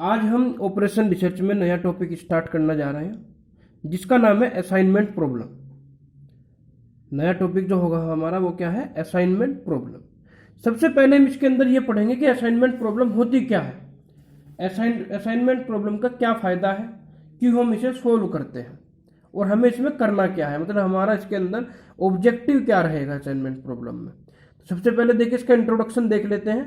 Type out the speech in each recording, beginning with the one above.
आज हम operation research में नया टॉपिक स्टार्ट करना जा रहे हैं जिसका नाम है असाइनमेंट प्रॉब्लम। नया टॉपिक जो होगा हमारा वो क्या है? Assignment problem. सबसे पहले हम इसके अंदर ये पढ़ेंगे कि असाइनमेंट प्रॉब्लम होती क्या है, असाइनमेंट प्रॉब्लम का क्या फ़ायदा है, क्यों हम इसे सोल्व करते हैं और हमें इसमें करना क्या है, मतलब हमारा इसके अंदर ऑब्जेक्टिव क्या रहेगा असाइनमेंट प्रॉब्लम में। तो सबसे पहले देखिए इसका इंट्रोडक्शन देख लेते हैं।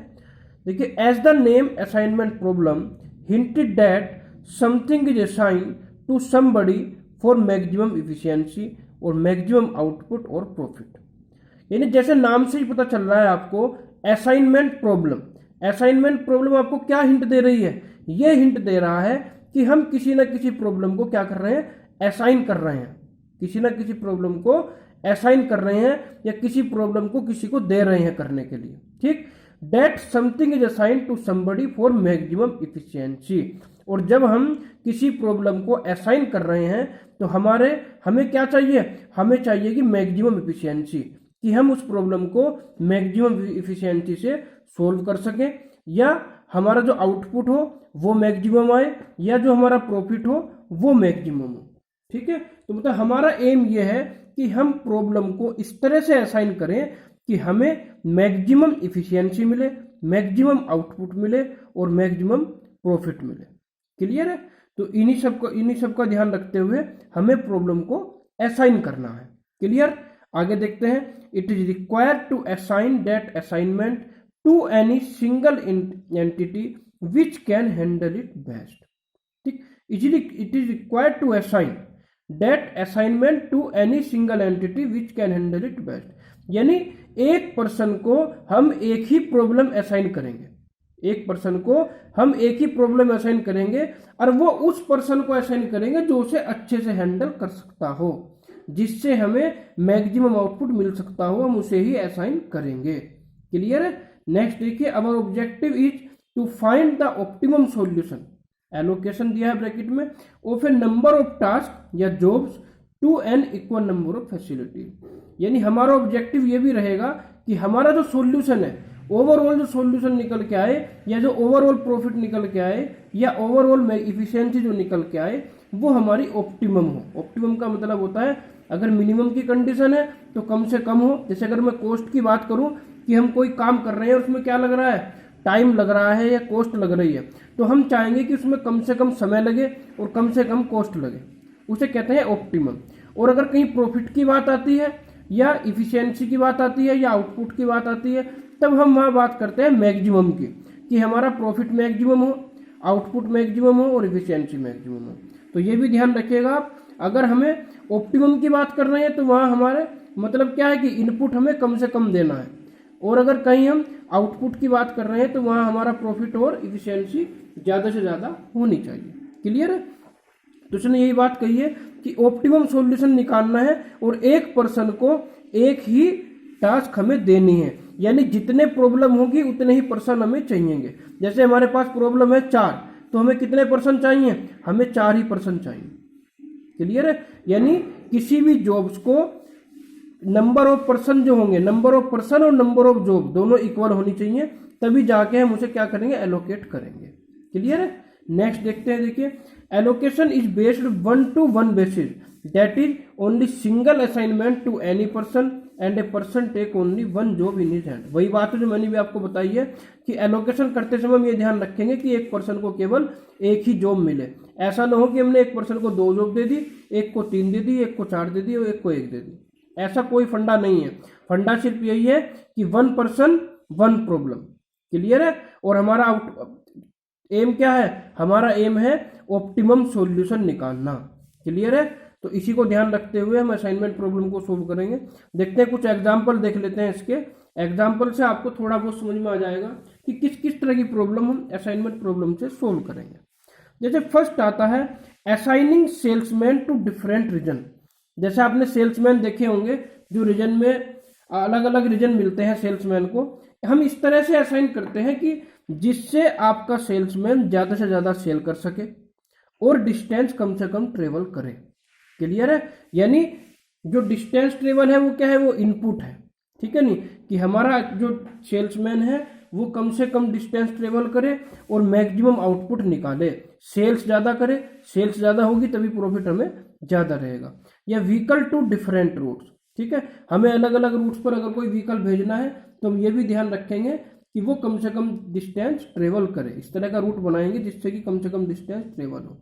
देखिए, as the name assignment problem hinted that something is assigned to somebody for maximum efficiency और maximum output और profit। यानी जैसे नाम से ही पता चल रहा है आपको असाइनमेंट प्रॉब्लम। असाइनमेंट प्रॉब्लम आपको क्या हिंट दे रही है? ये हिंट दे रहा है कि हम किसी ना किसी प्रॉब्लम को क्या कर रहे हैं? असाइन कर रहे हैं। किसी ना किसी प्रॉब्लम को असाइन कर रहे हैं या किसी प्रॉब्लम को किसी को दे रहे हैं करने के लिए। ठीक, That something is assigned to somebody for maximum efficiency। और जब हम किसी प्रॉब्लम को असाइन कर रहे हैं तो हमें क्या चाहिए? हमें चाहिए कि मैक्सिमम इफिशियंसी, कि हम उस प्रॉब्लम को मैक्सिमम इफिशियंसी से सोल्व कर सकें, या हमारा जो आउटपुट हो वो मैक्सिमम आए, या जो हमारा प्रॉफिट हो वो मैक्सिमम हो। ठीक है, तो मतलब हमारा एम ये है कि हम प्रॉब्लम को इस तरह से असाइन करें कि हमें मैक्सिमम इफिशियंसी मिले, मैक्सिमम आउटपुट मिले और मैक्सिमम प्रॉफिट मिले। क्लियर है? तो इन्हीं सब का ध्यान रखते हुए हमें प्रॉब्लम को असाइन करना है। क्लियर? आगे देखते हैं। It is required to assign that assignment to any single entity which can handle it best. ठीक, it is required to assign that assignment to any single entity which can handle it best. यानी एक person को हम एक ही problem assign करेंगे, एक person को हम एक ही प्रॉब्लम असाइन करेंगे और वो उस पर्सन को असाइन करेंगे जो उसे अच्छे से हैंडल कर सकता हो, जिससे हमें मैक्सिमम आउटपुट मिल सकता हो, हम उसे ही असाइन करेंगे। क्लियर है? नेक्स्ट देखिए, our objective is to find the optimum solution, allocation दिया है ब्रैकेट में, of a number of task या jobs to an equal number of facility. यानी हमारा ऑब्जेक्टिव ये भी रहेगा कि हमारा जो सॉल्यूशन है, ओवरऑल जो सॉल्यूशन निकल के आए, या जो ओवरऑल प्रॉफिट निकल के आए, या ओवरऑल इफिशियंसी जो निकल के आए, वो हमारी ऑप्टिमम हो। ऑप्टिमम का मतलब होता है अगर मिनिमम की कंडीशन है तो कम से कम हो। जैसे अगर मैं कॉस्ट की बात करूं कि हम कोई काम कर रहे हैं, उसमें क्या लग रहा है? टाइम लग रहा है या कॉस्ट लग रही है, तो हम चाहेंगे कि उसमें कम से कम समय लगे और कम से कम कॉस्ट लगे, उसे कहते हैं ऑप्टिमम। और अगर कहीं प्रॉफिट की बात आती है या इफिशियंसी की बात आती है या आउटपुट की बात आती है, तब हम वहाँ बात करते हैं मैक्सिमम की, कि हमारा प्रॉफिट मैक्सिमम हो, आउटपुट मैक्सिमम हो और इफिशियंसी मैक्सिमम हो। तो ये भी ध्यान रखिएगा आप। अगर हमें ऑप्टिमम की बात कर रहे हैं तो वहाँ हमारे मतलब क्या है कि इनपुट हमें कम से कम देना है, और अगर कहीं हम आउटपुट की बात कर रहे हैं तो वहाँ हमारा प्रॉफिट और इफिशियंसी ज़्यादा से ज़्यादा होनी चाहिए। क्लियर है? तो उसने यही बात कही है कि ऑप्टिमम सॉल्यूशन निकालना है और एक पर्सन को एक ही टास्क हमें देनी है, यानी जितने प्रॉब्लम होगी उतने ही पर्सन हमें चाहिएंगे। जैसे हमारे पास प्रॉब्लम है 4, तो हमें कितने पर्सन चाहिए? हमें 4 ही पर्सन चाहिए। क्लियर है? यानी किसी भी जॉब्स को नंबर ऑफ पर्सन जो होंगे, नंबर ऑफ पर्सन और नंबर ऑफ जॉब दोनों इक्वल होनी चाहिए, तभी जाके हम उसे क्या करेंगे? एलोकेट करेंगे। क्लियर है? नेक्स्ट देखते हैं। देखिए, allocation is based 1-to-1 basis, that is only single assignment to any person and a person take only 1 job in his hand. वही बात है जो मैंने भी आपको बताई है कि एलोकेशन करते समय हम ये ध्यान रखेंगे कि एक पर्सन को केवल एक ही जॉब मिले। ऐसा ना हो कि हमने एक पर्सन को 2 जॉब दे दी, एक को 3 दे दी, एक को 4 दे दी और एक को 1 दे दी। ऐसा कोई फंडा नहीं है। फंडा सिर्फ यही है कि 1 पर्सन 1 प्रॉब्लम। क्लियर है? और हमारा एम क्या है? हमारा एम है ऑप्टिमम सॉल्यूशन निकालना। क्लियर है? तो इसी को ध्यान रखते हुए हम असाइनमेंट प्रॉब्लम को सोल्व करेंगे। देखते हैं, कुछ एग्जांपल देख लेते हैं। इसके एग्जांपल से आपको थोड़ा बहुत समझ में आ जाएगा कि किस किस तरह की प्रॉब्लम हम असाइनमेंट प्रॉब्लम से सोल्व करेंगे। जैसे फर्स्ट आता है assigning salesman to different region. जैसे आपने सेल्समैन देखे होंगे, जो रीजन में अलग अलग रीजन मिलते हैं सेल्समैन को, हम इस तरह से असाइन करते हैं कि जिससे आपका सेल्समैन ज़्यादा से ज़्यादा सेल कर सके और डिस्टेंस कम से कम ट्रेवल करे। क्लियर है? यानी जो डिस्टेंस ट्रेवल है वो क्या है? वो इनपुट है। ठीक है नहीं, कि हमारा जो सेल्समैन है वो कम से कम डिस्टेंस ट्रेवल करे और मैक्सिमम आउटपुट निकाले। सेल्स ज़्यादा करे, सेल्स ज़्यादा होगी तभी प्रॉफिट हमें ज़्यादा रहेगा। या व्हीकल टू डिफरेंट रूट्स, ठीक है, हमें अलग अलग रूट्स पर अगर कोई व्हीकल भेजना है तो हम ये भी ध्यान रखेंगे कि वो कम से कम डिस्टेंस ट्रेवल करे। इस तरह का रूट बनाएंगे जिससे कि कम से कम डिस्टेंस ट्रेवल हो,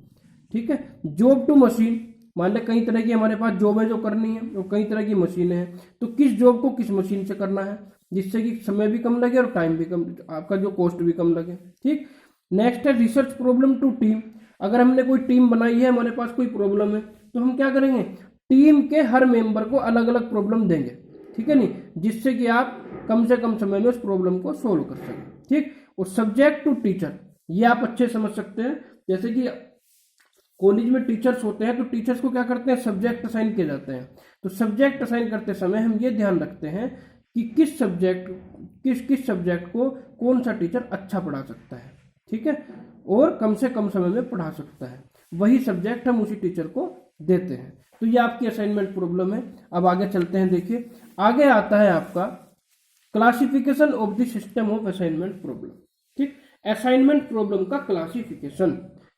ठीक है। जॉब टू मशीन, मान लें कई तरह की हमारे पास जॉब है जो करनी है और कई तरह की मशीनें हैं, तो किस जॉब को किस मशीन से करना है जिससे कि समय भी कम लगे और टाइम भी कम, आपका जो कॉस्ट भी कम लगे, ठीक। नेक्स्ट है रिसर्च प्रॉब्लम टू टीम। अगर हमने कोई टीम बनाई है, हमारे पास कोई प्रॉब्लम है, तो हम क्या करेंगे, टीम के हर मेंबर को अलग अलग प्रॉब्लम देंगे, ठीक है नहीं, जिससे कि आप कम से कम समय में उस प्रॉब्लम को सोल्व कर सकें, ठीक। और सब्जेक्ट टू टीचर, ये आप अच्छे समझ सकते हैं। जैसे कि कॉलेज में टीचर्स होते हैं तो टीचर्स को क्या करते हैं, सब्जेक्ट असाइन किए जाते हैं। तो सब्जेक्ट असाइन करते समय हम ये ध्यान रखते हैं कि किस सब्जेक्ट को कौन सा टीचर अच्छा पढ़ा सकता है, ठीक है, और कम से कम समय में पढ़ा सकता है, वही सब्जेक्ट हम उसी टीचर को देते हैं। तो ये आपकी असाइनमेंट प्रॉब्लम है। अब आगे चलते हैं, देखिए आगे आता है आपका classification of the system of assignment problem, ठीक। असाइनमेंट प्रॉब्लम का क्लासिफिकेशन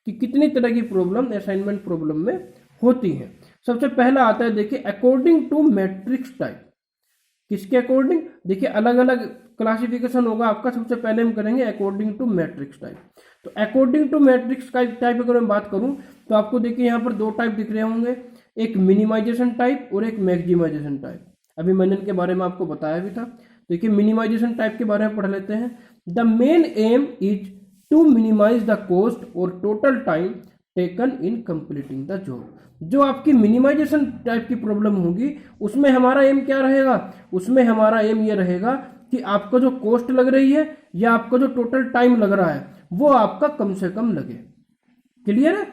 कि कितनी तरह की प्रॉब्लम असाइनमेंट प्रॉब्लम में होती है। सबसे पहला आता है, देखिए अकॉर्डिंग टू मैट्रिक्स टाइप। किसके अकॉर्डिंग, देखिए अलग अलग क्लासिफिकेशन होगा आपका। सबसे पहले हम करेंगे अकॉर्डिंग टू मैट्रिक्स टाइप। तो अकॉर्डिंग टू मैट्रिक्स टाइप अगर मैं बात करूं तो आपको देखिए यहाँ पर दो टाइप दिख रहे होंगे, एक मिनिमाइजेशन टाइप और एक मैक्सिमाइजेशन टाइप। अभी मैंने इनके बारे में आपको बताया भी था। देखिए मिनिमाइजेशन टाइप के बारे में पढ़ लेते हैं। The main aim is to minimise the cost और total time taken in completing the job. जो आपकी मिनिमाइजेशन टाइप की प्रॉब्लम होगी उसमें हमारा एम क्या रहेगा, उसमें हमारा एम ये रहेगा कि आपको जो कॉस्ट लग रही है या आपका जो टोटल टाइम लग रहा है वो आपका कम से कम लगे। क्लियर है,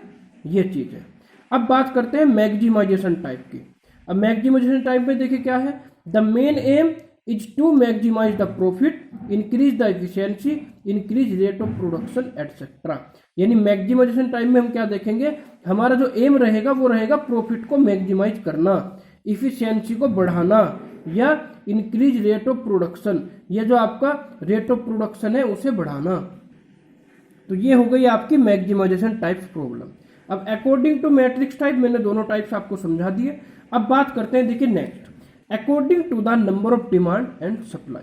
ये चीज है। अब बात करते हैं मैक्सिमाइजेशन टाइप की। अब मैक्सिमाइजेशन टाइप में देखिए क्या है, the main aim is to maximize the profit, increase the efficiency, increase rate of production etcetera. यानी मैक्सिमाइजेशन टाइप में हम क्या देखेंगे, हमारा जो एम रहेगा वो रहेगा प्रॉफिट को मैक्सिमाइज करना, इफिशियंसी को बढ़ाना या इंक्रीज रेट ऑफ प्रोडक्शन, ये जो आपका रेट ऑफ प्रोडक्शन है उसे बढ़ाना। तो ये हो गई आपकी मैक्सिमाइजेशन टाइप्स प्रॉब्लम। अब अकॉर्डिंग टू मैट्रिक्स टाइप मैंने दोनों टाइप्स आपको समझा दिए। अब बात करते हैं, देखिए next according to the number of demand and supply,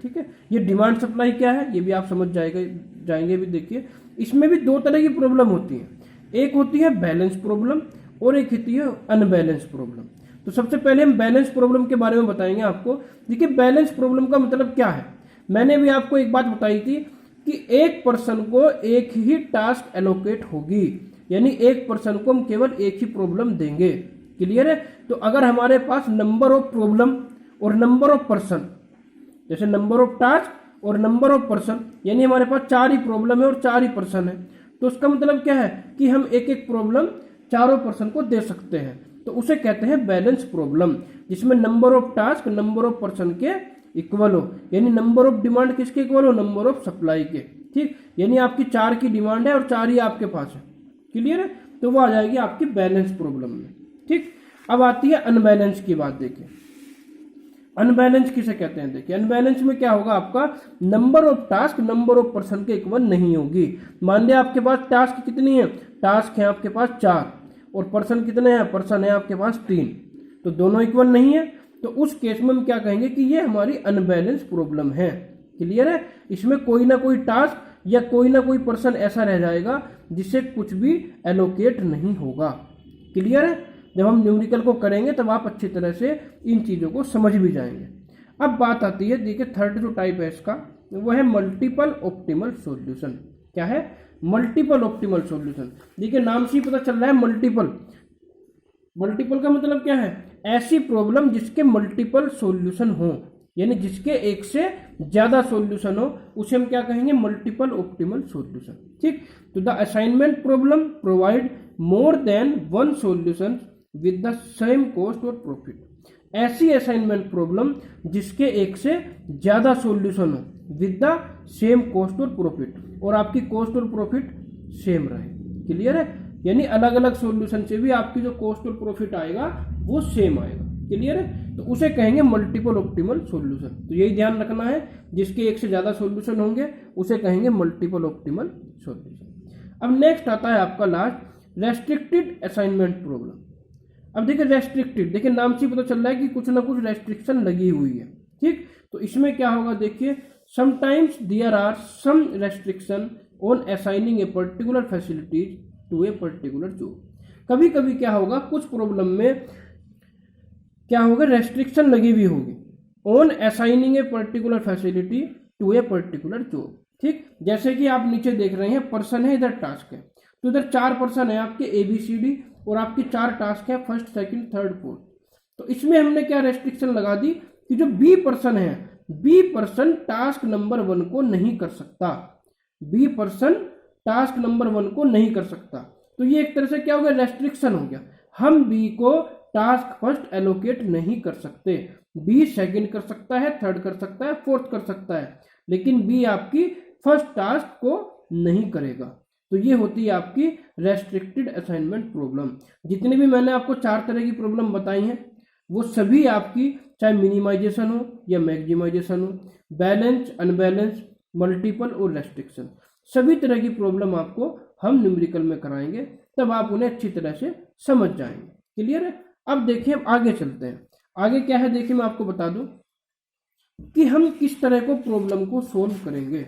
ठीक है। ये डिमांड सप्लाई क्या है ये भी आप समझ जाएंगे भी। देखिए इसमें भी दो तरह की प्रॉब्लम होती है, एक होती है बैलेंस प्रॉब्लम और एक होती है अनबैलेंस प्रॉब्लम। तो सबसे पहले हम बैलेंस प्रॉब्लम के बारे में बताएंगे आपको। देखिए बैलेंस प्रॉब्लम का मतलब क्या है, मैंने भी आपको एक बात बताई थी कि एक पर्सन को एक ही टास्क एलोकेट होगी, यानी एक पर्सन को हम केवल एक ही प्रॉब्लम देंगे। क्लियर है। तो अगर हमारे पास नंबर ऑफ प्रॉब्लम और नंबर ऑफ पर्सन, जैसे नंबर ऑफ टास्क और नंबर ऑफ पर्सन, यानी हमारे पास 4 ही प्रॉब्लम है और 4 ही पर्सन है, तो उसका मतलब क्या है कि हम एक एक प्रॉब्लम चारों पर्सन को दे सकते हैं। तो उसे कहते हैं बैलेंस प्रॉब्लम, जिसमें number of task number of person के इक्वल हो, यानी नंबर ऑफ डिमांड किसके इक्वल हो, नंबर ऑफ सप्लाई के, ठीक। यानी आपकी 4 की डिमांड है और 4 ही आपके पास है। क्लियर है, तो वो आ जाएगी आपकी बैलेंस प्रॉब्लम में, ठीक। अब आती है अनबैलेंस की बात। देखिए अनबैलेंस किसे कहते हैं, देखिए अनबैलेंस में क्या होगा, आपका number of task number of person के इक्वल नहीं होगी। मान लिया आपके पास टास्क कितनी है, टास्क है आपके पास 4 और पर्सन कितने हैं, पर्सन है आपके पास 3, तो दोनों इक्वल नहीं है। तो उस केस में हम क्या कहेंगे कि ये हमारी अनबैलेंस प्रॉब्लम है। क्लियर है, इसमें कोई ना कोई टास्क या कोई ना कोई पर्सन ऐसा रह जाएगा जिससे कुछ भी एलोकेट नहीं होगा। क्लियर है, जब हम न्यूमेरिकल को करेंगे तब आप अच्छी तरह से इन चीज़ों को समझ भी जाएंगे। अब बात आती है, देखिए थर्ड जो टाइप है इसका वो है मल्टीपल ऑप्टिमल सॉल्यूशन। क्या है, मल्टीपल ऑप्टिमल सॉल्यूशन। देखिए नाम से ही पता चल रहा है मल्टीपल, मल्टीपल का मतलब क्या है, ऐसी प्रॉब्लम जिसके मल्टीपल सॉल्यूशन हो, यानी जिसके एक से ज्यादा सॉल्यूशन हो, उसे हम क्या कहेंगे, मल्टीपल ऑप्टिमल सॉल्यूशन, ठीक। तो the assignment problem provide more than one solution with the same cost और प्रॉफिट। ऐसी असाइनमेंट प्रॉब्लम जिसके एक से ज्यादा सॉल्यूशन हो विद द सेम कॉस्ट और प्रॉफिट, और आपकी कॉस्ट और प्रॉफिट सेम रहे। क्लियर है, यानी अलग अलग सॉल्यूशन से भी आपकी जो कॉस्ट और प्रॉफिट आएगा वो सेम आएगा। क्लियर है? तो उसे कहेंगे मल्टीपल ऑप्टिमल सॉल्यूशन। तो यही ध्यान रखना है, जिसके एक से ज़्यादा सॉल्यूशन होंगे उसे कहेंगे मल्टीपल ऑप्टिमल सॉल्यूशन। अब नेक्स्ट आता है आपका लास्ट, रेस्ट्रिक्टेड असाइनमेंट प्रॉब्लम। अब देखिए रेस्ट्रिक्टेड, देखिए नाम से पता चल रहा है कि कुछ ना कुछ रेस्ट्रिक्शन लगी हुई है, ठीक। तो इसमें क्या होगा, देखिए sometimes there are some restriction on assigning a particular facilities to a particular job. कभी कभी क्या होगा, कुछ प्रॉब्लम में क्या होगा, रेस्ट्रिक्शन लगी हुई होगी on assigning a particular facility to a particular job, ठीक। जैसे कि आप नीचे देख रहे हैं, पर्सन है, इधर टास्क है, तो इधर 4 पर्सन है आपके ABCD और आपके 4 टास्क है, फर्स्ट सेकंड थर्ड फोर्थ। तो इसमें हमने क्या रेस्ट्रिक्शन लगा दी कि जो B पर्सन है, B पर्सन टास्क नंबर 1 को नहीं कर सकता, B पर्सन टास्क नंबर 1 को नहीं कर सकता। तो ये एक तरह से क्या हो गया, रेस्ट्रिक्शन हो गया। हम B को टास्क फर्स्ट एलोकेट नहीं कर सकते, B सेकंड कर सकता है, थर्ड कर सकता है, फोर्थ कर सकता है, लेकिन B आपकी फर्स्ट टास्क को नहीं करेगा। तो ये होती है आपकी रेस्ट्रिक्टेड असाइनमेंट प्रॉब्लम। जितनी भी मैंने आपको 4 तरह की प्रॉब्लम बताई हैं, वो सभी आपकी चाहे मिनिमाइजेशन हो या मैक्सिमाइजेशन हो, बैलेंस, अनबैलेंस, मल्टीपल और रेस्ट्रिक्शन, सभी तरह की प्रॉब्लम आपको हम न्यूमेरिकल में कराएंगे, तब आप उन्हें अच्छी तरह से समझ जाएंगे। क्लियर है? अब देखिए आगे चलते हैं। आगे क्या है, देखिए मैं आपको बता दूं कि हम किस तरह को प्रॉब्लम को सोल्व करेंगे,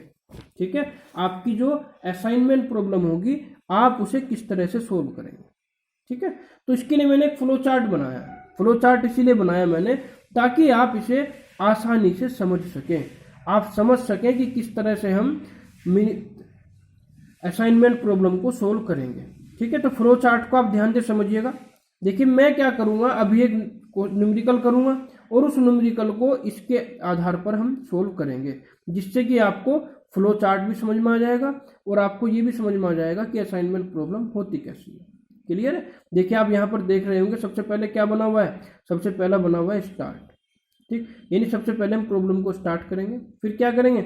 ठीक है। आपकी जो असाइनमेंट प्रॉब्लम होगी आप उसे किस तरह से सोल्व करेंगे, ठीक है। तो इसके लिए मैंने एक फ्लो चार्ट बनाया। फ्लो चार्ट इसीलिए बनाया मैंने ताकि आप इसे आसानी से समझ सकें, आप समझ सकें कि किस तरह से हम असाइनमेंट प्रॉब्लम को सोल्व करेंगे, ठीक है। तो फ्लो चार्ट को आप ध्यान से समझिएगा। देखिए मैं क्या करूंगा, अभी एक न्यूमेरिकल करूंगा और उस न्यूमेरिकल को इसके आधार पर हम सोल्व करेंगे, जिससे कि आपको फ्लो चार्ट भी समझ में आ जाएगा और आपको ये भी समझ में आ जाएगा कि असाइनमेंट प्रॉब्लम होती कैसी है। क्लियर है? देखिए आप यहाँ पर देख रहे होंगे, सबसे पहले क्या बना हुआ है, सबसे पहला बना हुआ है स्टार्ट, ठीक। यानी सबसे पहले हम प्रॉब्लम को स्टार्ट करेंगे, फिर क्या करेंगे,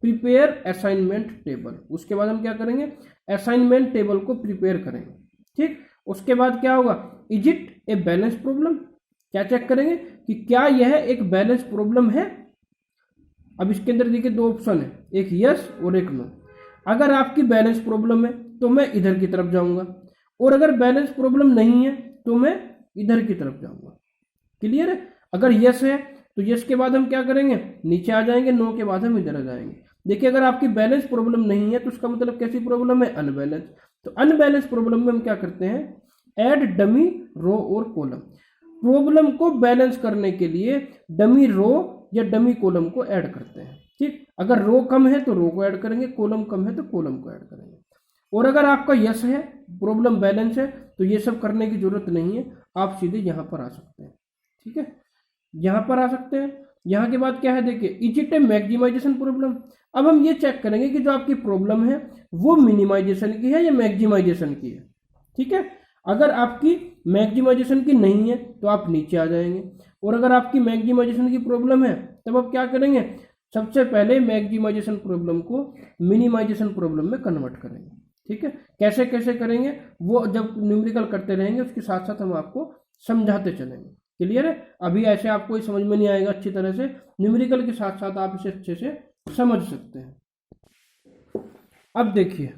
प्रिपेयर असाइनमेंट टेबल। उसके बाद हम क्या करेंगे, असाइनमेंट टेबल को प्रिपेयर करेंगे, ठीक। उसके बाद क्या होगा, is it a balance problem, क्या चेक करेंगे कि क्या यह एक बैलेंस प्रॉब्लम है। अब इसके अंदर देखिए 2 ऑप्शन है, एक यस और एक नो। अगर आपकी बैलेंस प्रॉब्लम है तो मैं इधर की तरफ जाऊंगा, और अगर बैलेंस प्रॉब्लम नहीं है तो मैं इधर की तरफ जाऊंगा। क्लियर है? अगर यस है तो यस के बाद हम क्या करेंगे, नीचे आ जाएंगे, नो के बाद हम इधर आ जाएंगे। देखिए अगर आपकी बैलेंस प्रॉब्लम नहीं है तो उसका मतलब कैसी प्रॉब्लम है, अनबैलेंस। तो अनबैलेंस प्रॉब्लम में हम क्या करते हैं, ऐड डमी रो और कॉलम। प्रॉब्लम को बैलेंस करने के लिए डमी रो या डमी कॉलम को ऐड करते हैं, ठीक। अगर रो कम है तो रो को ऐड करेंगे, कॉलम कम है तो कॉलम को ऐड करेंगे। और अगर आपका यस है, प्रॉब्लम बैलेंस है, तो ये सब करने की जरूरत नहीं है, आप सीधे यहाँ पर आ सकते हैं, ठीक है, यहाँ पर आ सकते हैं। यहाँ के बाद क्या है, देखिए is it a maximization problem. अब हम ये चेक करेंगे कि जो आपकी प्रॉब्लम है वो मिनिमाइजेशन की है या मैक्सिमाइजेशन की है, ठीक है। अगर आपकी मैक्सिमाइजेशन की नहीं है तो आप नीचे आ जाएंगे, और अगर आपकी मैक्सिमाइजेशन की प्रॉब्लम है तब आप क्या करेंगे, सबसे पहले मैक्सिमाइजेशन प्रॉब्लम को मिनिमाइजेशन प्रॉब्लम में कन्वर्ट करेंगे, ठीक है। कैसे कैसे करेंगे वो जब न्यूमेरिकल करते रहेंगे उसके साथ साथ हम आपको समझाते चलेंगे। क्लियर है? अभी ऐसे आपको समझ में नहीं आएगा अच्छी तरह से, न्यूमेरिकल के साथ साथ आप इसे अच्छे से समझ सकते हैं। अब देखिए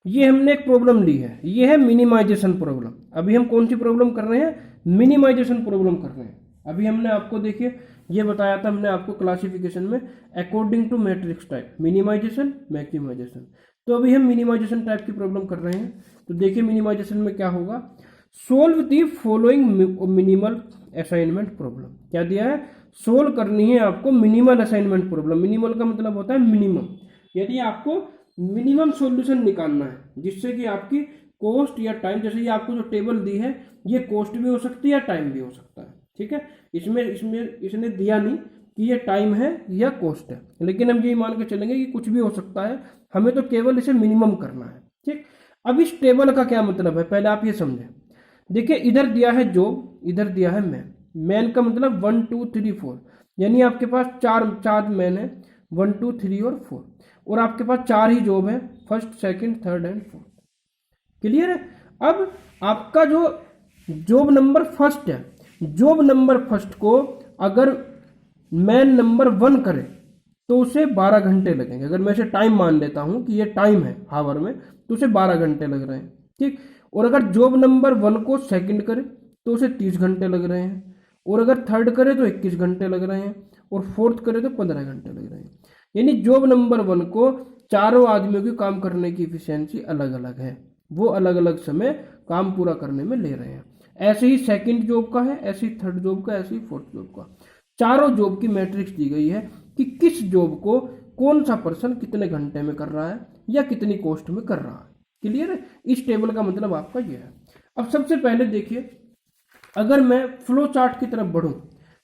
ये हमने एक प्रॉब्लम ली है, ये है मिनिमाइजेशन प्रॉब्लम। अभी हम कौन सी प्रॉब्लम कर रहे हैं, मिनिमाइजेशन प्रॉब्लम कर रहे हैं। अभी हमने आपको देखिए ये बताया था हमने आपको क्लासिफिकेशन में, according to matrix type, minimization, maximization. तो अभी हम मिनिमाइजेशन टाइप की प्रॉब्लम कर रहे हैं। तो देखिए मिनिमाइजेशन में क्या होगा, solve the following minimal assignment problem. क्या दिया है, सोल्व करनी है आपको मिनिमल असाइनमेंट प्रॉब्लम। मिनिमल का मतलब होता है मिनिमम, यानी आपको मिनिमम सॉल्यूशन निकालना है जिससे कि आपकी कॉस्ट या टाइम, जैसे ये आपको जो टेबल दी है ये कॉस्ट भी हो सकती है या टाइम भी हो सकता है, ठीक है। इसमें इसने दिया नहीं कि ये टाइम है या कॉस्ट है, लेकिन हम ये मान के चलेंगे कि कुछ भी हो सकता है, हमें तो केवल इसे मिनिमम करना है, ठीक। अब इस टेबल का क्या मतलब है, पहले आप ये समझें। देखिए इधर दिया है जॉब, इधर दिया है मैन। मैन का मतलब 1 2 3 4, यानी आपके पास चार मैन है, 1 2 3 और 4, और आपके पास 4 ही जॉब है, first second third and fourth. Clear है? अब आपका जो जॉब नंबर फर्स्ट है जॉब नंबर फर्स्ट को अगर मैन नंबर 1 करे तो उसे 12 घंटे लगेंगे। अगर मैं इसे टाइम मान लेता हूं कि ये टाइम है हावर में, तो उसे 12 घंटे लग रहे हैं, ठीक। और अगर जॉब नंबर 1 को सेकंड करे तो उसे 30 घंटे लग रहे हैं, और अगर थर्ड करे तो 21 घंटे लग रहे हैं, और फोर्थ करे तो 15 घंटे लग रहे हैं। यानी जॉब नंबर 1 को चारों आदमियों की काम करने की इफिशियंसी अलग अलग है, वो अलग अलग समय काम पूरा करने में ले रहे हैं। ऐसे ही सेकंड जॉब का है, ऐसे ही थर्ड जॉब का, ऐसे ही फोर्थ जॉब का। चारों जॉब की मैट्रिक्स दी गई है कि किस जॉब को कौन सा पर्सन कितने घंटे में कर रहा है या कितनी कॉस्ट में कर रहा है। क्लियर है? इस टेबल का मतलब आपका यह है। अब सबसे पहले देखिए, अगर मैं फ्लो चार्ट की तरफ बढ़ूं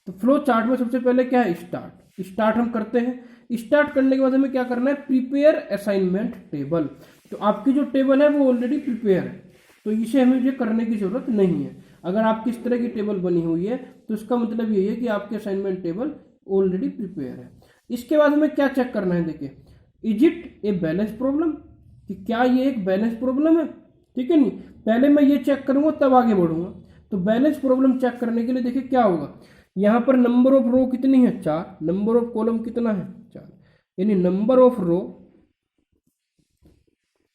तो फ्लो चार्ट में सबसे पहले क्या है, स्टार्ट हम करते हैं। स्टार्ट करने के बाद हमें क्या करना है, प्रिपेयर असाइनमेंट टेबल। तो आपकी जो टेबल है वो ऑलरेडी प्रिपेयर है, तो इसे हमें ये करने की जरूरत नहीं है। अगर आपकी इस तरह की टेबल बनी हुई है तो इसका मतलब यही है कि आपकी असाइनमेंट टेबल ऑलरेडी प्रिपेयर है। इसके बाद हमें क्या चेक करना है, देखिए, is it a balance problem, कि क्या ये एक बैलेंस प्रॉब्लम है, ठीक है। नहीं, पहले मैं ये चेक करूंगा तब आगे बढ़ूंगा। तो बैलेंस प्रॉब्लम चेक करने के लिए देखिए क्या होगा, यहां पर नंबर ऑफ रो कितनी है, 4, नंबर ऑफ कॉलम कितना है, 4, यानी number of row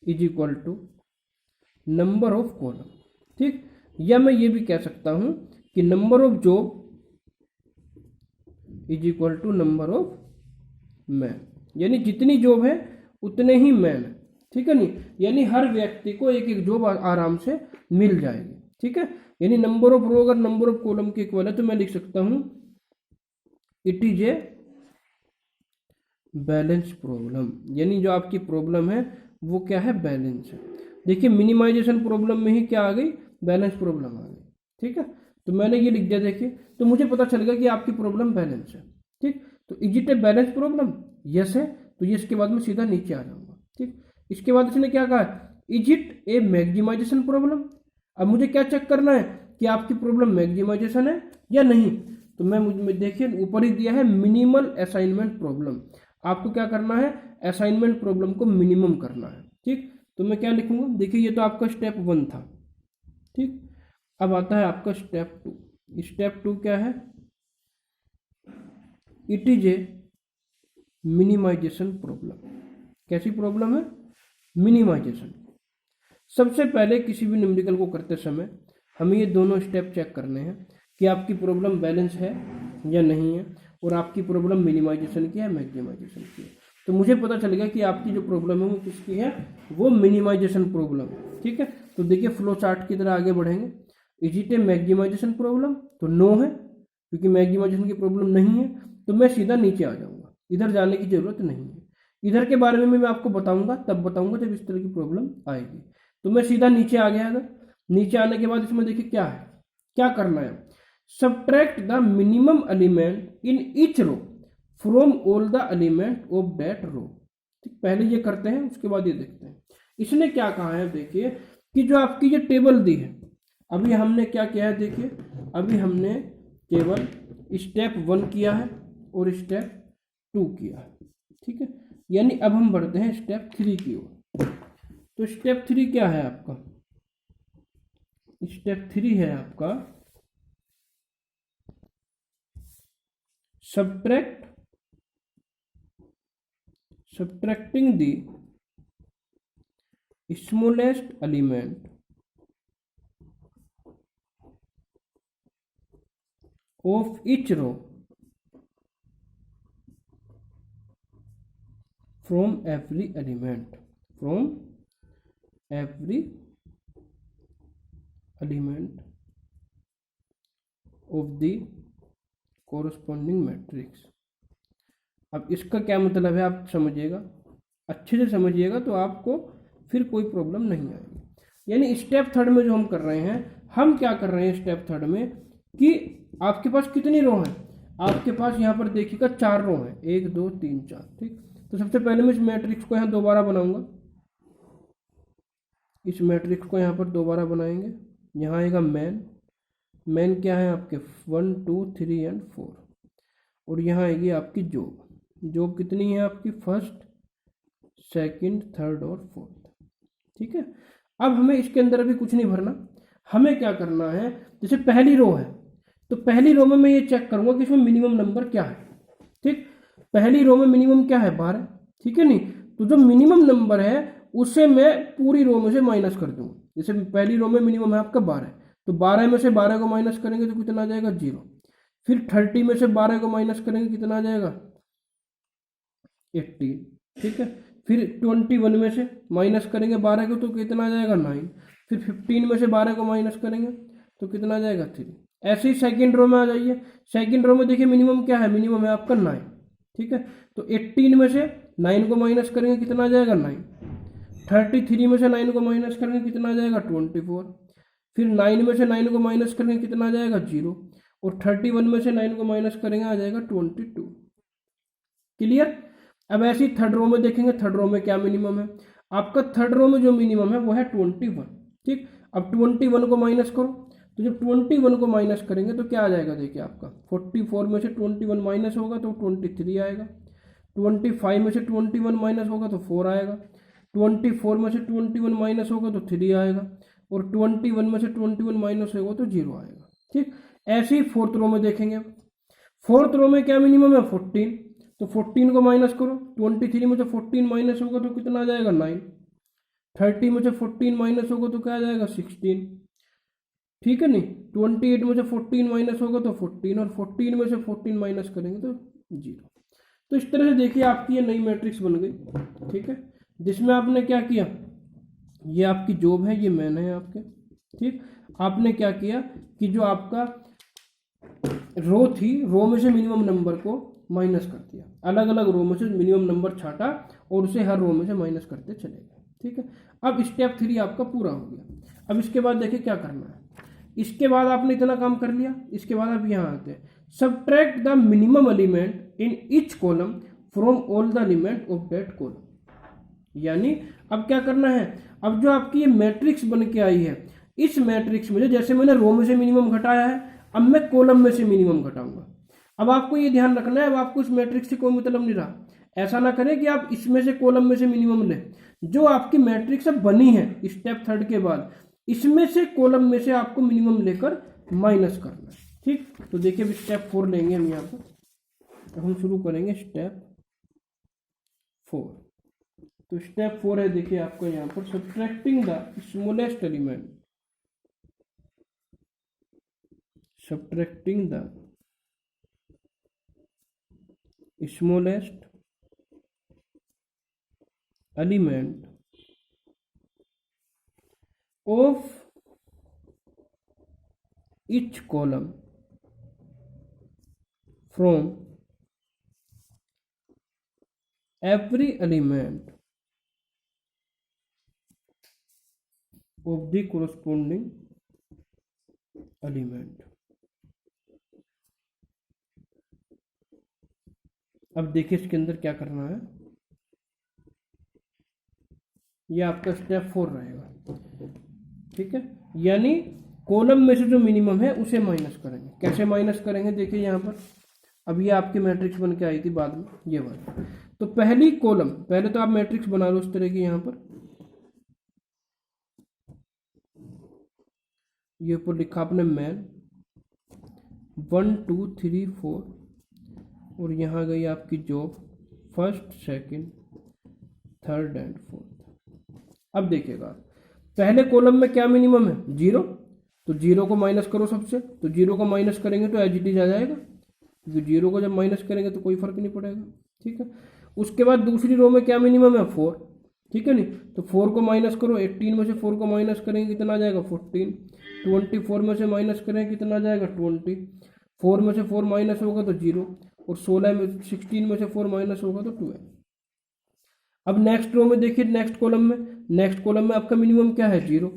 is equal to number of column, ठीक। या मैं ये भी कह सकता हूं कि number of job is equal to number of man, यानी जितनी जॉब है उतने ही मैन है, ठीक है। नहीं, यानी हर व्यक्ति को एक एक जॉब आराम से मिल जाएगी, ठीक है। यानी नंबर ऑफ रो अगर नंबर ऑफ कॉलम के इक्वल है तो मैं लिख सकता हूं it is a balance problem, यानी जो आपकी प्रॉब्लम है वो क्या है, बैलेंस है। देखिए मिनिमाइजेशन प्रॉब्लम में ही क्या आ गई, बैलेंस प्रॉब्लम आ गई, ठीक है। तो मैंने ये लिख दिया, देखिए, तो मुझे पता चल गया कि आपकी प्रॉब्लम बैलेंस है, ठीक। तो is it a balance problem, yes है, तो ये इसके बाद में सीधा नीचे आ जाऊंगा, ठीक। इसके बाद इसने क्या कहा, is it a maximization problem. अब मुझे क्या चेक करना है कि आपकी प्रॉब्लम मैक्सिमाइजेशन है या नहीं। तो मैं देखिए ऊपर ही दिया है मिनिमल असाइनमेंट प्रॉब्लम, आपको क्या करना है, असाइनमेंट प्रॉब्लम को मिनिमम करना है, ठीक। तो मैं क्या लिखूंगा, देखिए ये तो आपका स्टेप 1 था, ठीक। अब आता है आपका स्टेप 2। स्टेप 2 क्या है, it is a minimization problem. कैसी प्रॉब्लम है, मिनिमाइजेशन। सबसे पहले किसी भी न्यूमेरिकल को करते समय हमें ये दोनों स्टेप चेक करने हैं कि आपकी प्रॉब्लम बैलेंस है या नहीं है, और आपकी प्रॉब्लम मिनिमाइजेशन की है, मैक्सिमाइजेशन की है। तो मुझे पता चल गया कि आपकी जो प्रॉब्लम है वो किसकी है, वो मिनिमाइजेशन प्रॉब्लम है, ठीक है। तो देखिए फ्लो चार्ट की तरह आगे बढ़ेंगे। Is it a maximization problem, तो नो है, क्योंकि मैक्सिमाइजेशन की प्रॉब्लम नहीं है, तो मैं सीधा नीचे आ जाऊंगा, इधर जाने की जरूरत नहीं है। इधर के बारे में मैं आपको बताऊंगा, तब बताऊंगा जब इस तरह की प्रॉब्लम आएगी। तो मैं सीधा नीचे आ गया था। नीचे आने के बाद इसमें देखिए क्या है, क्या करना है, subtract the minimum element in each row from all the element of that row. ठीक, पहले ये करते हैं, उसके बाद ये देखते हैं इसने क्या कहा है। देखिए कि जो आपकी ये टेबल दी है, अभी हमने क्या किया है, देखिए अभी हमने केवल स्टेप 1 किया है और स्टेप 2 किया है, ठीक है। यानी अब हम बढ़ते हैं स्टेप 3 की ओर। तो स्टेप 3 क्या है आपका, स्टेप 3 है आपका subtracting the smallest element of each row from every element of the corresponding matrix। अब इसका क्या मतलब है आप समझिएगा, अच्छे से समझिएगा, तो आपको फिर कोई प्रॉब्लम नहीं आएगी। यानी स्टेप 3 में जो हम कर रहे हैं, हम क्या कर रहे हैं स्टेप 3 में कि आपके पास कितनी रो है, आपके पास यहाँ पर देखिएगा 4 रो है, 1 2 3 4, ठीक। तो सबसे पहले मैं इस मैट्रिक्स को यहाँ दोबारा बनाऊंगा, इस मैट्रिक्स को यहाँ पर दोबारा बनाएंगे। यहाँ आएगा मैन क्या है आपके 1 2 3 एंड 4, और यहाँ आएगी आपकी जॉब कितनी है आपकी, फर्स्ट सेकंड थर्ड और फोर्थ, ठीक है। अब हमें इसके अंदर अभी कुछ नहीं भरना, हमें क्या करना है, जैसे पहली रो है तो पहली रो में मैं ये चेक करूंगा कि इसमें मिनिमम नंबर क्या है। ठीक, पहली रो में मिनिमम क्या है 12, ठीक है नहीं। तो जो मिनिमम नंबर है उसे मैं पूरी रो में से माइनस कर दूंगा। जैसे पहली रो में मिनिमम है आपका 12, तो 12 में से 12 को माइनस करेंगे तो कितना आ जाएगा 0। फिर 30 में से 12 को माइनस करेंगे कितना आ जाएगा 18, ठीक है। फिर 21 में से माइनस करेंगे 12 को तो कितना आ जाएगा 9। फिर 15 में से 12 को माइनस करेंगे तो कितना आ जाएगा 3। ऐसे ही सेकंड रो में आ जाइए। सेकंड रो में देखिए मिनिमम क्या है, मिनिमम है आपका 9, ठीक है। तो 18 में से 9 को माइनस करेंगे कितना आ जाएगा 9। 33 में से 9 को माइनस करेंगे कितना आ जाएगा 24। फिर 9 में से 9 को माइनस करेंगे कितना आ जाएगा 0। और 31 में से 9 को माइनस करेंगे आ जाएगा 22। क्लियर। अब ऐसे ही थर्ड रो में देखेंगे, थर्ड रो में क्या मिनिमम है आपका। थर्ड रो में जो मिनिमम है वो है 21, ठीक। अब 21 को माइनस करो, तो जब 21 को माइनस करेंगे तो क्या आ जाएगा देखिए आपका 44 में से 21 माइनस होगा तो 23 आएगा। 25 में से 21 माइनस होगा तो 4 आएगा। 24 में से 21 माइनस होगा तो 3 आएगा। और 21 में से 21 माइनस होगा तो 0 आएगा, ठीक। ऐसे ही फोर्थ रो में देखेंगे। फोर्थ रो में क्या मिनिमम है 14, तो 14 को माइनस करो। 23 में से 14 माइनस होगा तो कितना आ जाएगा 9। 30 में से 14 माइनस होगा तो क्या आ जाएगा 16, ठीक है नहीं। 28 में से 14 माइनस होगा तो 14, और 14 में से 14 माइनस करेंगे तो 0। तो इस तरह से देखिए आपकी ये नई मैट्रिक्स बन गई, ठीक है, जिसमें आपने क्या किया, ये आपकी जॉब है, ये मैन है आपके, ठीक। आपने क्या किया कि जो आपका रो थी, रो में से मिनिमम नंबर को माइनस कर दिया, अलग अलग रो में से मिनिमम नंबर छाटा और उसे हर रो में से माइनस करते चले गए, ठीक है। अब स्टेप 3 आपका पूरा हो गया। अब इसके बाद देखिए क्या करना है। इसके बाद आपने इतना काम कर लिया, इसके बाद आप यहाँ आते हैं, subtract the minimum element in each column from all the element of that column. यानी अब क्या करना है, अब जो आपकी ये मैट्रिक्स बन के आई है, इस मैट्रिक्स में जैसे मैंने रो में से मिनिमम घटाया है, अब मैं कॉलम में से मिनिमम घटाऊंगा। अब आपको ये ध्यान रखना है, अब आपको इस मैट्रिक्स से कोई मतलब नहीं रहा। ऐसा ना करें कि आप इसमें से कॉलम में से मिनिमम लें। जो आपकी मैट्रिक्स अब बनी है स्टेप 3 के बाद, इसमें से कॉलम में से आपको मिनिमम लेकर माइनस करना है, ठीक। तो देखिए अब स्टेप 4 लेंगे हम यहाँ पर। तो हम शुरू करेंगे स्टेप 4। तो स्टेप 4 है देखिए आपको यहाँ पर, subtracting the smallest element, subtracting the smallest element of each column from every element of the corresponding element। अब देखिए इसके अंदर क्या करना है, ये आपका स्टेप 4 रहेगा, ठीक है। यानी कॉलम में से जो मिनिमम है उसे माइनस करेंगे। कैसे माइनस करेंगे देखिए यहाँ पर, अब ये आपकी मैट्रिक्स बन के आई थी बाद में ये वाली। तो पहली कॉलम, पहले तो आप मैट्रिक्स बना लो इस तरह की, यहाँ पर ये ऊपर लिखा आपने मैन 1 2 3 4, और यहाँ गई आपकी job first second third and fourth. अब देखिएगा पहले कॉलम में क्या मिनिमम है 0, तो 0 को माइनस करो सबसे, तो 0 को माइनस करेंगे तो एज इट इज आ जाएगा, क्योंकि 0 को जब माइनस करेंगे तो कोई फर्क नहीं पड़ेगा, ठीक है। उसके बाद दूसरी रो में क्या मिनिमम है 4, ठीक है नहीं। तो 4 को माइनस करो, 18 में से 4 को माइनस करेंगे कितना आ जाएगा 14। 24 में से माइनस करेंगे कितना आ जाएगा 20। 4 में से 4 माइनस होगा तो 0, और 16 में से 4 माइनस होगा तो 12। अब नेक्स्ट रो में देखिए, नेक्स्ट कॉलम में आपका मिनिमम क्या है 0,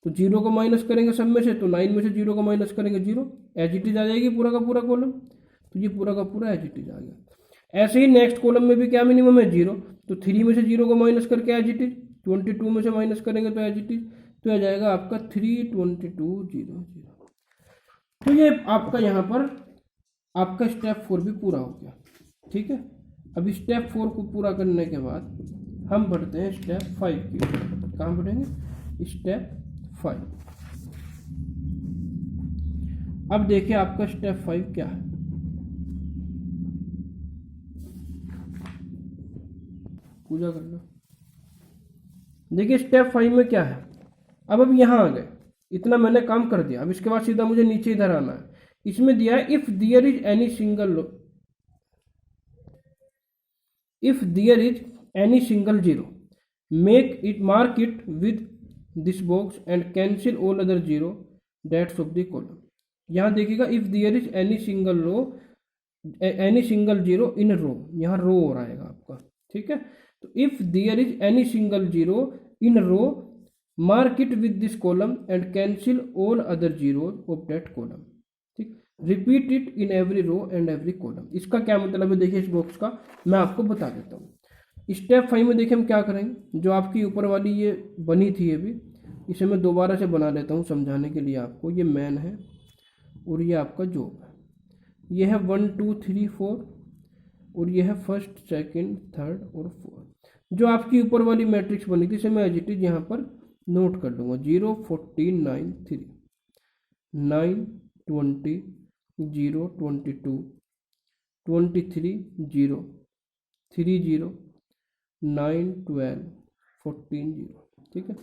तो 0 को माइनस करेंगे सब में से, तो 9 में से 0 को माइनस करेंगे 0, एज इट इज आ जाएगी पूरा का पूरा कॉलम। तो ये पूरा का पूरा एज इट इज आ गया। ऐसे ही नेक्स्ट कॉलम में भी क्या मिनिमम है 0, तो 3 में से 0 को माइनस करके एज इट इज, 22 में से माइनस करेंगे तो एज इट इज, तो आ जाएगा आपका 3 22 0 0। तो ये आपका यहाँ पर आपका स्टेप 4 भी पूरा हो गया, ठीक है। अब स्टेप 4 को पूरा करने के बाद हम बढ़ते हैं स्टेप 5 की। कहाँ बढ़ेंगे, स्टेप 5। अब देखिए आपका स्टेप 5 क्या है। पूजा कर लो। देखिए स्टेप 5 में क्या है। अब यहाँ आ गए, इतना मैंने काम कर दिया। अब इसके बाद सीधा मुझे नीचे इधर आना है। इसमें दिया है if there is any single zero mark it with this box and cancel all other zero dates of the column. यहाँ देखिएगा if there is any single zero in row, यहाँ रो हो रहेगा आपका, ठीक है। तो if there is any single zero in row mark it with this column and cancel all other zero of that column, ठीक। Repeat it in every row and every column. इसका क्या मतलब है देखिए इस बॉक्स का मैं आपको बता देता हूँ। स्टेप 5 में देखिए हम क्या करेंगे, जो आपकी ऊपर वाली ये बनी थी अभी, इसे मैं दोबारा से बना लेता हूँ समझाने के लिए आपको। ये मैन है और ये आपका जॉब है। ये है 1 2 3 4 और ये है फर्स्ट सेकंड थर्ड और फोर्थ। जो आपकी ऊपर वाली मैट्रिक्स बनी थी इसे मैं एज इट इज यहाँ पर नोट कर लूँगा। 0 14 9 3 9 20 0 22 23 0 3 0 9 12 14 0, ठीक है।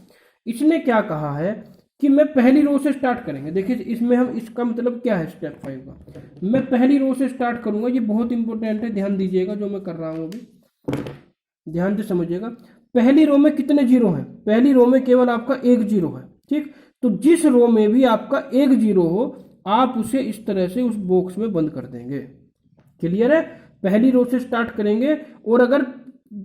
इसने क्या कहा है कि मैं पहली रो से स्टार्ट करेंगे। देखिए इसमें हम, इसका मतलब क्या है स्टेप 5 का, मैं पहली रो से स्टार्ट करूंगा। ये बहुत इंपॉर्टेंट है, ध्यान दीजिएगा जो मैं कर रहा हूँ अभी, ध्यान से समझिएगा। पहली रो में कितने जीरो हैं? पहली रो में केवल आपका एक जीरो है, ठीक। तो जिस रो में भी आपका एक जीरो हो आप उसे इस तरह से उस बॉक्स में बंद कर देंगे। क्लियर है? पहली रो से स्टार्ट करेंगे और अगर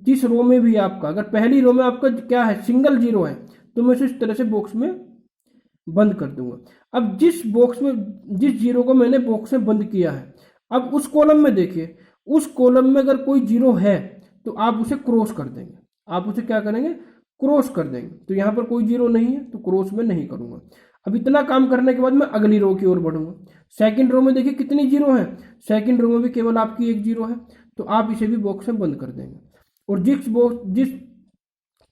जिस रो में भी आपका, अगर पहली रो में आपका क्या है सिंगल जीरो है तो मैं उसे इस तरह से बॉक्स में बंद कर दूंगा। अब जिस बॉक्स में, जिस जीरो को मैंने बॉक्स में बंद किया है, अब उस कॉलम में देखिए, उस कॉलम में अगर कोई जीरो है तो आप उसे क्रॉस कर देंगे। आप उसे क्या करेंगे? क्रॉस कर देंगे। तो यहाँ पर कोई जीरो नहीं है तो क्रॉस में नहीं करूंगा। अब इतना काम करने के बाद मैं अगली रो की ओर बढ़ूंगा। सेकंड रो में देखिए कितनी जीरो है, सेकंड रो में भी केवल आपकी एक जीरो है, तो आप इसे भी बॉक्स में बंद कर देंगे। और जिस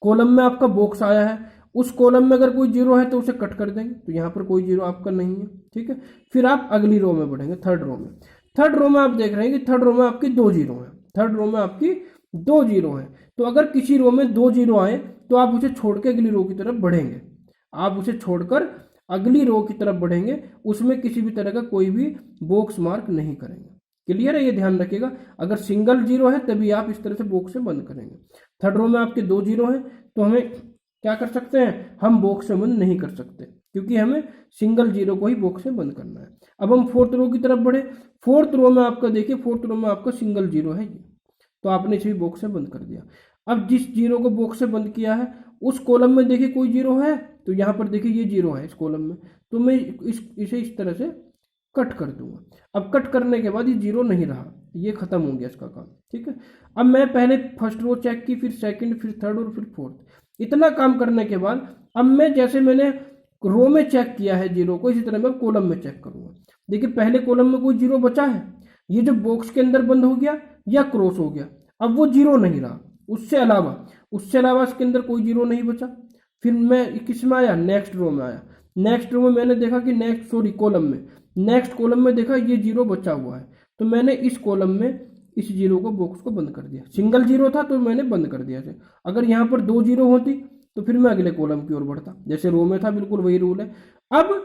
कॉलम में आपका बॉक्स आया है उस कॉलम में अगर कोई जीरो है तो उसे कट कर देंगे। तो यहाँ पर कोई जीरो आपका नहीं है, ठीक है। फिर आप अगली रो में बढ़ेंगे, थर्ड रो में। थर्ड रो में आप देख रहे हैं कि थर्ड रो में आपकी दो जीरो है, थर्ड रो में आपकी दो जीरो है। तो अगर किसी रो में दो जीरो आए तो आप उसे छोड़ के अगली रो की तरफ बढ़ेंगे। आप उसे छोड़कर अगली रो की तरफ बढ़ेंगे, उसमें किसी भी तरह का कोई भी बॉक्स मार्क नहीं करेंगे। क्लियर है? ये ध्यान रखिएगा, अगर सिंगल जीरो है तभी आप इस तरह से बॉक्स से बंद करेंगे। थर्ड रो में आपके दो जीरो है तो हमें क्या कर सकते हैं, हम बॉक्स से बंद नहीं कर सकते क्योंकि हमें सिंगल जीरो को ही बॉक्स से बंद करना है। अब हम फोर्थ रो की तरफ बढ़े। फोर्थ रो में आपका देखिए, फोर्थ रो में आपका सिंगल जीरो है ये, तो आपने इसे भी बॉक्स से बंद कर दिया। अब जिस जीरो को बॉक्स से बंद किया है उस कॉलम में देखिए कोई जीरो है, तो यहाँ पर देखिए ये जीरो है इस कॉलम में, तो मैं इसे इस तरह से कट कर दूंगा। अब कट करने के बाद ये जीरो नहीं रहा, ये खत्म हो गया इसका काम, ठीक है। अब मैं पहले फर्स्ट रो चेक की, फिर सेकंड, फिर थर्ड और फिर फोर्थ। इतना काम करने के बाद अब मैं, जैसे मैंने रो में चेक किया है जीरो को, इसी तरह मैं कॉलम में चेक करूंगा। देखिए पहले कॉलम में कोई जीरो बचा है, ये जो बॉक्स के अंदर बंद हो गया या क्रॉस हो गया, अब वो जीरो नहीं रहा। उससे अलावा इसके अंदर कोई जीरो नहीं बचा। फिर मैं किस में आया? नेक्स्ट रो में आया। नेक्स्ट रो में मैंने देखा कि नेक्स्ट कॉलम में देखा ये जीरो बचा हुआ है, तो मैंने इस कॉलम में इस जीरो को, बॉक्स को बंद कर दिया। सिंगल जीरो था तो मैंने बंद कर दिया। अगर यहाँ पर दो जीरो होती तो फिर मैं अगले कॉलम की ओर बढ़ता, जैसे रो में था, बिल्कुल वही रूल है। अब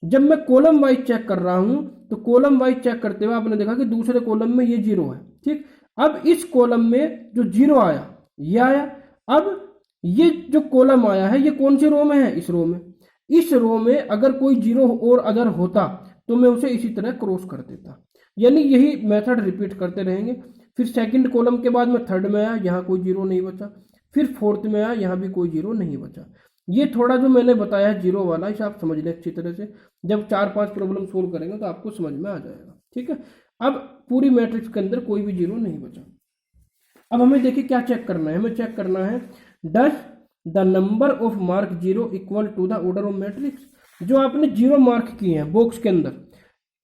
जब मैं कॉलम वाइज चेक कर रहा हूं तो कॉलम वाइज चेक करते हुए आपने देखा कि दूसरे कॉलम में ये जीरो है, ठीक। अब इस कॉलम में जो जीरो आया ये आया। अब ये जो कॉलम आया है ये कौन सी रो में है? इस रो में। इस रो में अगर कोई जीरो और अदर होता तो मैं उसे इसी तरह क्रॉस कर देता। यानी यही मेथड रिपीट करते रहेंगे। फिर सेकंड कॉलम के बाद मैं थर्ड में आया, यहाँ कोई जीरो नहीं बचा। फिर फोर्थ में आया, यहाँ भी कोई जीरो नहीं बचा। ये थोड़ा जो मैंने बताया है जीरो वाला, इसे आप समझ लें अच्छी तरह से। जब 4-5 प्रॉब्लम सोल्व करेंगे तो आपको समझ में आ जाएगा, ठीक है। अब पूरी मैट्रिक्स के अंदर कोई भी जीरो नहीं बचा। अब हमें देखिए क्या चेक करना है, हमें चेक करना है does the number of mark zero equal to the order of matrix. जो आपने जीरो मार्क किए हैं बॉक्स के अंदर,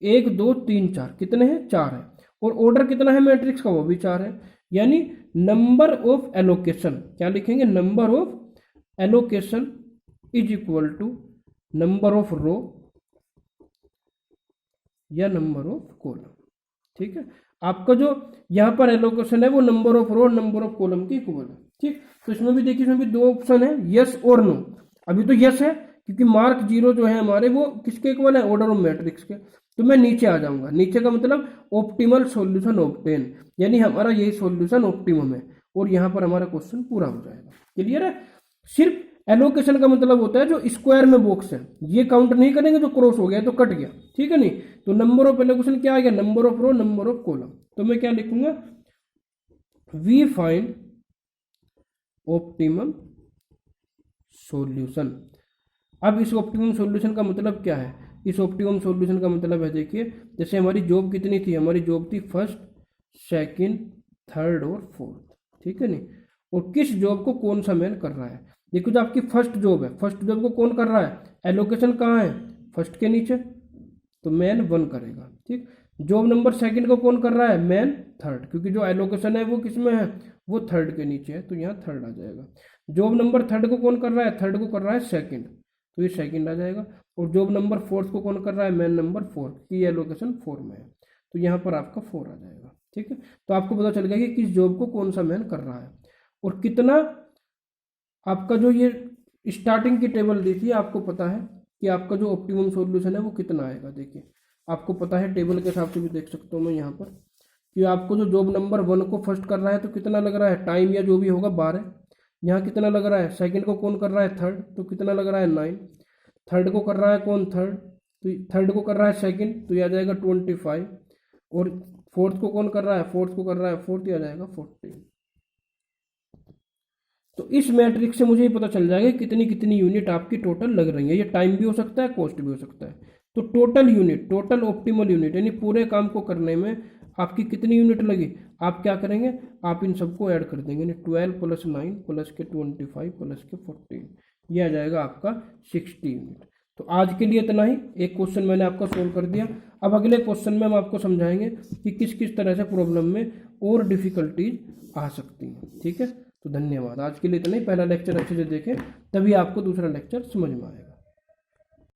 1 2 3 4, कितने हैं? 4 है। और ऑर्डर कितना है मैट्रिक्स का? वो भी 4 है। यानी नंबर ऑफ एलोकेशन, क्या लिखेंगे? Number of allocation is equal to number of row या नंबर ऑफ कॉलम। ठीक है, आपका जो यहाँ पर एलोकेशन है वो नंबर ऑफ रो और नंबर ऑफ कॉलम के इक्वल है। ठीक, तो इसमें भी देखिए, इसमें भी दो ऑप्शन है, यस और नो। अभी तो यस है क्योंकि मार्क 0 जो है हमारे वो किसके इक्वल है, ऑर्डर ऑफ मैट्रिक्स के। तो मैं नीचे आ जाऊंगा, नीचे का मतलब ऑप्टिमल सॉल्यूशन ऑब्टेन, यानी हमारा यही सॉल्यूशन ऑप्टिमम है और यहाँ पर हमारा क्वेश्चन पूरा हो जाएगा। क्लियर है? सिर्फ एलोकेशन का मतलब होता है जो स्क्वायर में बॉक्स है, ये काउंट नहीं करेंगे, जो क्रॉस हो गया तो कट गया। ठीक है नहीं, तो नंबर ऑफ एलोकेशन क्या आ गया, number of row number of column. तो मैं क्या लिखूंगा, वी फाइंड ऑप्टिमम सॉल्यूशन। अब इस ऑप्टिमम सॉल्यूशन का मतलब क्या है, इस ऑप्टिमम सॉल्यूशन का मतलब है, देखिए जैसे हमारी जॉब कितनी थी, हमारी जॉब थी फर्स्ट, सेकंड, थर्ड और फोर्थ। ठीक है नहीं, और किस जॉब को कौन सा मेल कर रहा है। देखो जो आपकी फर्स्ट जॉब है, फर्स्ट जॉब को कौन कर रहा है, एलोकेशन कहाँ है, फर्स्ट के नीचे, तो मैन 1 करेगा। ठीक, जॉब नंबर सेकंड को कौन कर रहा है, मैन थर्ड, क्योंकि जो एलोकेशन है वो किस में है, वो थर्ड के नीचे है, तो यहाँ थर्ड आ जाएगा। जॉब नंबर थर्ड को कौन कर रहा है, थर्ड को कर रहा है सेकंड, तो ये सेकंड आ जाएगा। और जॉब नंबर फोर्थ को कौन कर रहा है, मैन नंबर 4 की एलोकेशन 4 में है, तो यहाँ पर आपका 4 आ जाएगा। ठीक है, तो आपको पता चल गया कि किस जॉब को कौन सा मैन कर रहा है और कितना। आपका जो ये स्टार्टिंग की टेबल दी थी, आपको पता है कि आपका जो ऑप्टिमम सॉल्यूशन है वो कितना आएगा। देखिए आपको पता है, टेबल के हिसाब से भी देख सकता हूँ मैं यहाँ पर कि आपको जो जॉब नंबर 1 को फर्स्ट कर रहा है तो कितना लग रहा है, टाइम या जो भी होगा 12। यहाँ कितना लग रहा है, सेकंड को कौन कर रहा है, थर्ड, तो कितना लग रहा है 9। थर्ड को कर रहा है कौन, थर्ड, तो थर्ड को कर रहा है सेकंड, तो ये आ जाएगा 25। और फोर्थ को कौन कर रहा है, फोर्थ को कर रहा है फोर्थ, आ जाएगा 40। तो इस मैट्रिक्स से मुझे ये पता चल जाएगा कितनी कितनी यूनिट आपकी टोटल लग रही है। ये टाइम भी हो सकता है, कॉस्ट भी हो सकता है। तो total unit, total optimal unit, यानी पूरे काम को करने में आपकी कितनी यूनिट लगी, आप क्या करेंगे, आप इन सबको ऐड कर देंगे, 12 + 9 + के 25 + के 14, ये आ जाएगा आपका 60 यूनिट। तो आज के लिए इतना ही, एक क्वेश्चन मैंने आपका सोल्व कर दिया। अब अगले क्वेश्चन में हम आपको समझाएंगे कि किस किस तरह से प्रॉब्लम में और डिफिकल्टीज आ सकती हैं। ठीक है, तो धन्यवाद। आज के लिए इतना ही, पहला लेक्चर अच्छे से देखें, तभी आपको दूसरा लेक्चर समझ में आएगा।